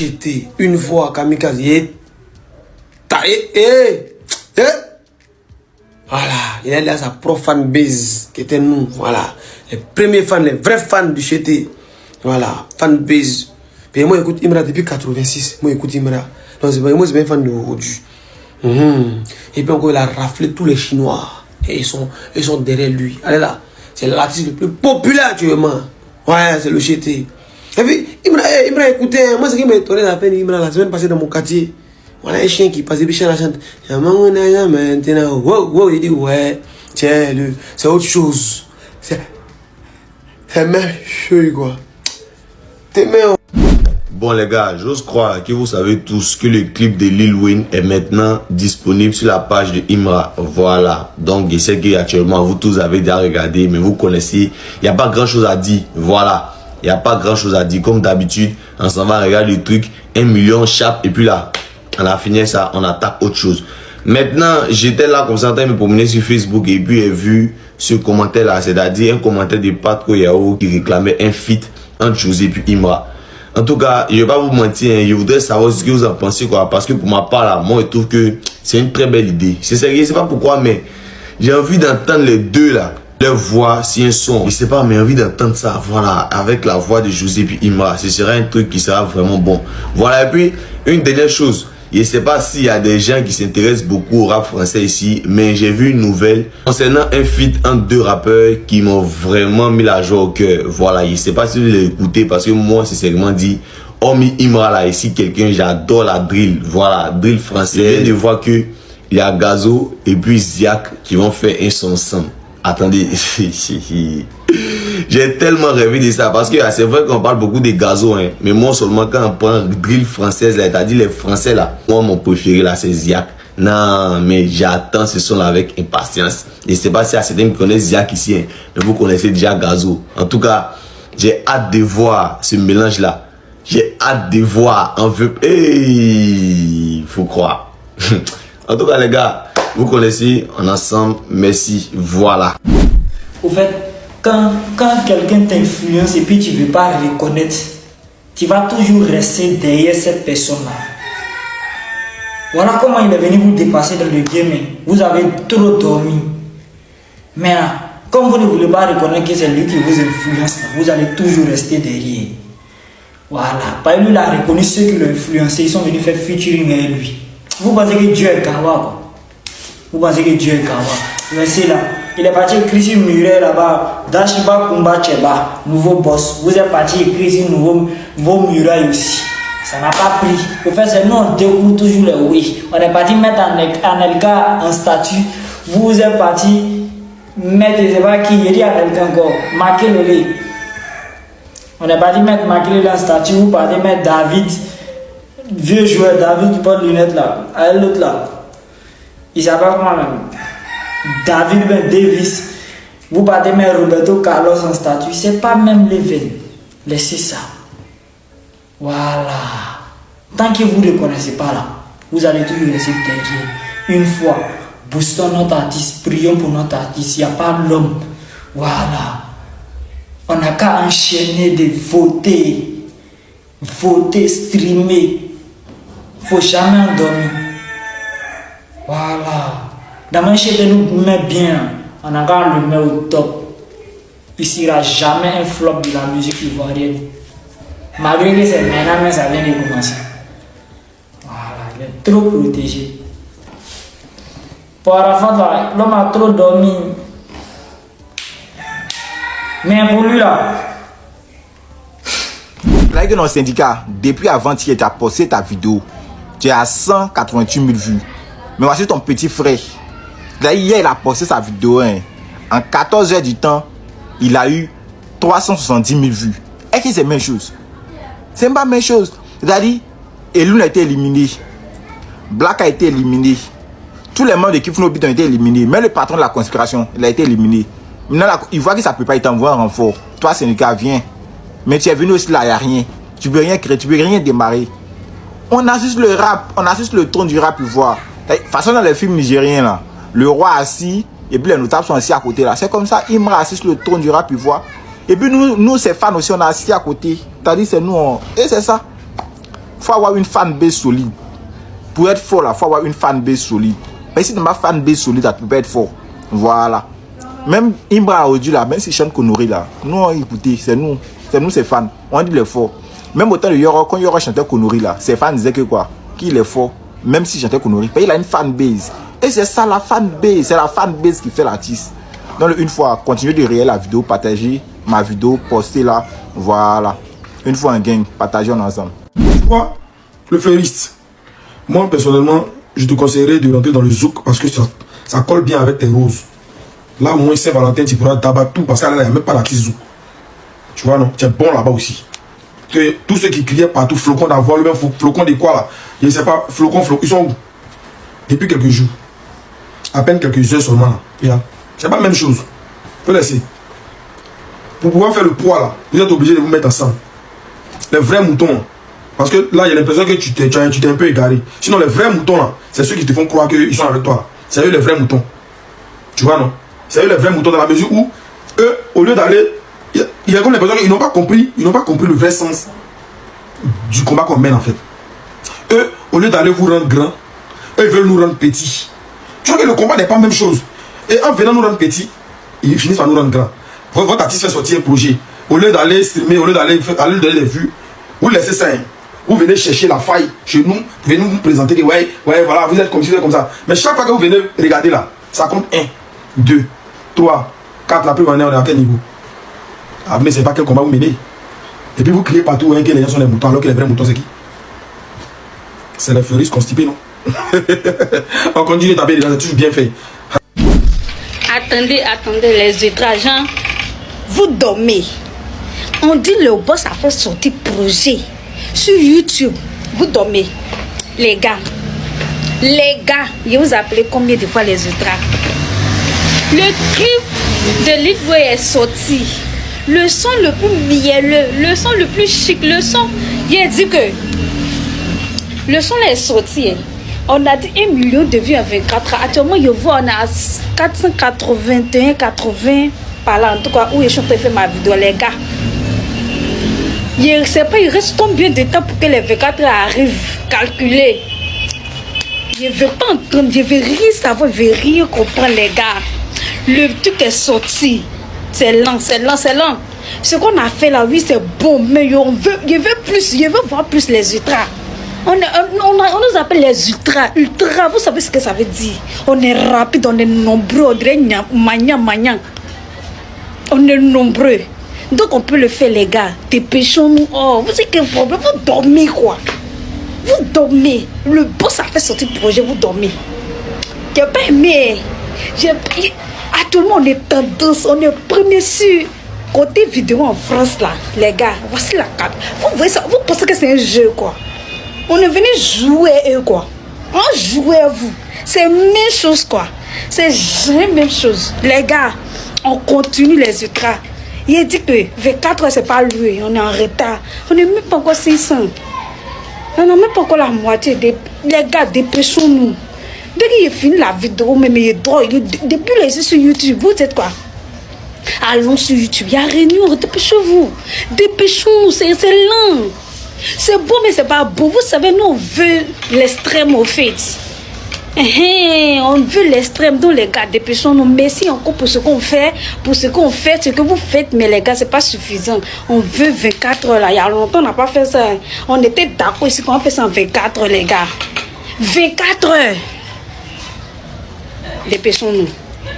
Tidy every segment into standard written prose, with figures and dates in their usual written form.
Chété, une voix, kamikaze. Voilà, il est là sa propre fanbase qui était nous. Voilà, les premiers fans, les vrais fans du Chété. Voilà, fanbase. Et moi, j'écoute Imra depuis 86. Moi, j'écoute Imra. Non, c'est pas moi, c'est bien fan de aujourd'hui. Et puis encore, il a raflé tous les Chinois. Et ils sont derrière lui. Allez là, c'est l'artiste le plus populaire actuellement. Ouais, c'est le Chété. Et puis, Imra écoutez, moi, ce qui m'a étonné la peine, Imra, la semaine passée dans mon quartier. Voilà un chien qui passe, et puis chien la chante. Maintenant, wow, il dit, ouais, tiens, c'est autre chose. C'est même chose, quoi. T'es même. Bon les gars, j'ose croire que vous savez tous que le clip de Lil Wayne est maintenant disponible sur la page de Imra. Voilà, donc je sais qu'actuellement vous tous avez déjà regardé, mais vous connaissez, il n'y a pas grand chose à dire. Voilà, il n'y a pas grand chose à dire. Comme d'habitude, on s'en va regarder le truc, 1 million chape, et puis là, on a fini ça, on attaque autre chose. Maintenant, j'étais là comme ça en train de me promener sur Facebook et puis j'ai vu ce commentaire là, c'est-à-dire un commentaire de Patro Yao qui réclamait un feat entre José et puis Imra. En tout cas, je ne vais pas vous mentir, je voudrais savoir ce que vous en pensez, quoi. Parce que pour ma part, là, moi, je trouve que c'est une très belle idée. C'est sérieux, je ne sais pas pourquoi, mais j'ai envie d'entendre les deux, là. Leur voix, si un son. Je ne sais pas, mais j'ai envie d'entendre ça, voilà, avec la voix de José et Imra. Ce sera un truc qui sera vraiment bon. Voilà, et puis, une dernière chose. Je ne sais pas s'il y a des gens qui s'intéressent beaucoup au rap français ici, mais j'ai vu une nouvelle concernant un feat entre deux rappeurs qui m'ont vraiment mis la joie au cœur. Voilà, je ne sais pas si vous l'avez écouté parce que moi, c'est seulement dit, hormis Imra là, ici, quelqu'un, j'adore la drill. Voilà, drill français. Je viens de voir que il y a Gazo et puis Ziak qui vont faire un son ensemble. Attendez, j'ai tellement rêvé de ça parce que c'est vrai qu'on parle beaucoup de Gazo, hein, mais moi seulement quand on prend drill française, c'est-à-dire les Français là, moi mon préféré là c'est Ziak. Non, mais j'attends ce son là avec impatience. Je ne sais pas si à certains qui connaissent Ziak ici, hein, mais vous connaissez déjà Gazo. En tout cas, j'ai hâte de voir ce mélange là. J'ai hâte de voir en veut. Hey, faut croire. En tout cas les gars, vous connaissez, on est ensemble, merci, voilà. Au fait, quand quelqu'un t'influence et puis tu ne veux pas reconnaître, tu vas toujours rester derrière cette personne-là. Voilà comment il est venu vous dépasser dans le game. Vous avez trop dormi. Mais comme vous ne voulez pas reconnaître que c'est lui qui vous influence, vous allez toujours rester derrière. Voilà. Par lui, il a reconnu ceux qui l'ont influencé, ils sont venus faire featuring avec lui. Vous pensez que Dieu est Kawa, quoi? Vous pensez que Dieu est Kawa? Restez là. Il est parti écrire sur Muret là-bas. Dashiba Kumba Cheba, nouveau boss. Vous êtes parti écrire sur nouveau Muret aussi. Ça n'a pas pris. Au fait, c'est nous, on découvre toujours les oui. On est parti mettre Anelka en statut. Vous êtes parti mettre, je sais pas qui, il dit Anelka encore. Marquez le lait. On est parti mettre Marquez en statut. Vous partez mettre David. Vieux joueur, David qui porte lunettes là. Avec l'autre là. Il s'appelle comment même? David Ben Davis. Vous partez mettre Roberto Carlos en statut. C'est pas même level. Laissez ça. Voilà. Tant que vous ne connaissez pas là, vous allez toujours rester derrière. Une fois, boostons notre artiste, prions pour notre artiste. Il n'y a pas l'homme. Voilà. On n'a qu'à enchaîner de voter. Voter, streamer. Il ne faut jamais endormir. Voilà. Dans mon chez nous met bien. On a qu'à le mettre au top. Il ne sera jamais un flop de la musique ivoirienne. Malgré que c'est maintenant, mais ça vient de commencer. Voilà, il est trop protégé. Pour Arafat, l'homme a trop dormi. Mais pour lui là. Là, dans le syndicat, depuis avant-hier, tu as posté ta vidéo. Tu es à 188 000 vues. Mais voici ton petit frère. Là, hier, il a posté sa vidéo. Hein. En 14 heures du temps, il a eu 370 000 vues. Est-ce que c'est la même chose? C'est pas la même chose. C'est-à-dire, Elune a été éliminé. Black a été éliminé. Tous les membres de Kifnobit ont été éliminés. Même le patron de la conspiration, il a été éliminé. Maintenant, il voit que ça ne peut pas, il t'envoie un renfort. Toi, syndicat, viens. Mais tu es venu aussi là, il n'y a rien. Tu ne peux rien créer, tu ne peux rien démarrer. On assiste le rap, on assiste le ton du rap ivoire. De toute façon, dans les films nigériens, là, le roi assis, et puis les notables sont assis à côté. Là. C'est comme ça, Imra assiste le ton du rap ivoire. Et puis nous ces fans aussi, on est assis à côté. C'est-à-dire, c'est nous, et c'est ça. faut avoir une fanbase solide. Pour être fort, là, faut avoir une fanbase solide. Mais si tu n'as pas fanbase solide, tu peux pas être fort. Voilà. Même Imbra Audio là, même si chante Konori là, nous écoutez, c'est nous c'est fans. On dit le fort. Même autant de Yoro, quand Yoro chantait Konori là, ses fans disaient que quoi, qu'il est fort, même si chantait Konori, il a une fanbase. Et c'est ça la fanbase, c'est la fanbase qui fait l'artiste. Donc une fois, continuez de réaliser la vidéo, partagez ma vidéo, postez là, voilà. Une fois un gang, partagez ensemble. Tu vois, le fleuriste, moi personnellement, je te conseillerais de rentrer dans le zouk parce que ça colle bien avec tes roses. Là, au moins Saint-Valentin, tu pourras tabac tout parce qu'il n'y a même pas l'artiste zouk. Tu vois, non? Tu es bon là-bas aussi. Que tous ceux qui criaient partout, flocon d'avoir, le même flocon de quoi là? Je ne sais pas, flocon, ils sont où? Depuis quelques jours. À peine quelques heures seulement là. C'est pas la même chose. Faut laisser. Pour pouvoir faire le poids là, vous êtes obligé de vous mettre ensemble. Les vrais moutons. Parce que là, il y a l'impression que tu t'es un peu égaré. Sinon, les vrais moutons là, c'est ceux qui te font croire qu'ils sont avec toi là. C'est eux les vrais moutons. Tu vois, non? C'est eux les vrais moutons dans la mesure où, eux, au lieu d'aller. Il y a comme l'impression qu'ils n'ont pas compris le vrai sens du combat qu'on mène en fait. Eux, au lieu d'aller vous rendre grand, eux veulent nous rendre petits. Tu vois que le combat n'est pas la même chose. Et en venant nous rendre petits, ils finissent par nous rendre grands. Votre artiste fait sortir un projet. Au lieu d'aller streamer, au lieu d'aller donner des vues, vous laissez ça. Vous venez chercher la faille chez nous, vous venez nous présenter que ouais, voilà, vous êtes comme ci, vous êtes comme ça. Mais chaque fois que vous venez regarder là, ça compte 1, 2, 3, 4, la preuve on est à quel niveau? Ah, mais c'est pas quel combat vous menez. Et puis vous criez partout hein, que les gens sont des moutons, alors que les vrais moutons c'est qui? C'est les fleuristes constipés, non? On continue de taper les gens, c'est toujours bien fait. Attendez, les étrangers, vous dormez. On dit le boss a fait sortir projet sur YouTube. Vous dormez. Les gars, je vous appelez combien de fois les ultras? Le clip de Litway est sorti. Le son le plus mielleux, le son le plus chic, le son, il a dit que le son est sorti. On a dit 1 million de vues en 24 heures. Actuellement, je vois, on a 481, 80 par là, en tout cas, où je suis en train de faire ma vidéo, les gars. Je ne sais pas, il reste combien de temps pour que les 24 heures arrivent, calculer. Je ne veux pas entendre, je ne veux rien savoir, je ne veux rien comprendre, les gars. Le truc est sorti. C'est lent. Ce qu'on a fait là, oui, c'est bon, mais je veux voir plus les ultras. On nous appelle les ultras. Ultra, vous savez ce que ça veut dire? On est rapide, on est nombreux, on dirait magnan. On est nombreux. Donc on peut le faire, les gars. Dépêchons-nous. Oh, vous savez quel problème? Vous dormez quoi? Vous dormez. Le boss a fait sortir le projet, vous dormez. J'ai pas aimé. Actuellement, on est tendance, on est premier sur côté vidéo en France là. Les gars, voici la carte. Vous voyez ça? Vous pensez que c'est un jeu quoi? On est venu jouer eux quoi. On joue à vous. C'est la même chose quoi. C'est jamais la même chose. Les gars, on continue les ultras. Il dit que 24 heures c'est pas lui. On est en retard. On n'est même pas encore 600. On n'a même pas encore la moitié. Les gars, dépêchons-nous. Dès qu'il finit la vidéo, même il est drôle. Depuis les yeux sur YouTube, vous dites quoi? Allons sur YouTube. Il y a réunion. Dépêchez-vous. Dépêchons-nous. C'est lent. C'est beau, mais c'est pas beau. Vous savez, nous, on veut l'extrême au fait. On veut l'extrême. Donc, les gars, dépêchons-nous. Merci encore pour ce qu'on fait. Pour ce qu'on fait, ce que vous faites. Mais les gars, c'est pas suffisant. On veut 24 heures là. Il y a longtemps, on n'a pas fait ça. On était d'accord ici qu'on fait ça en 24 heures, les gars. 24 heures. Dépêchons-nous.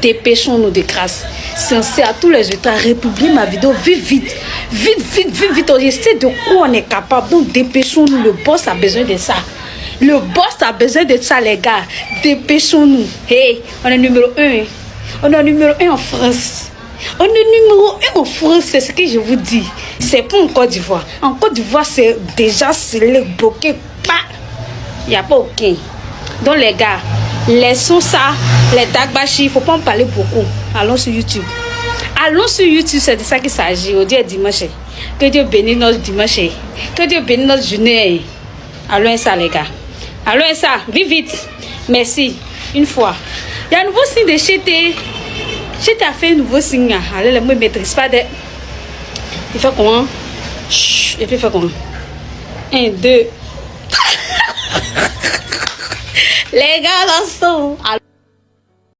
Dépêchons-nous de grâce. Censé à tous les ultras, republier ma vidéo vite. Je sais de quoi on est capable. Donc dépêchons-nous. Le boss a besoin de ça. Le boss a besoin de ça, les gars. Dépêchons-nous. Hey, on est numéro 1. On est numéro 1 en France. On est numéro 1 en France, c'est ce que je vous dis. C'est pas en Côte d'Ivoire. En Côte d'Ivoire, c'est déjà scellé, bloqué. Il n'y a pas aucun. Donc les gars, laissons ça, les dagbashi, il ne faut pas en parler beaucoup. Allons sur YouTube. Allons sur YouTube, c'est de ça qu'il s'agit. Au dieu dimanche. Que Dieu bénisse notre dimanche. Que Dieu bénisse notre journée. Allons ça, les gars. Allons ça, vite. Merci. Une fois. Il y a un nouveau signe de Chété. Chété a fait un nouveau signe. Allez, moi, je ne maîtrise pas de. Il fait comment? Chut. Et puis, il fait comment? 1, 2. Les gars, là, sont...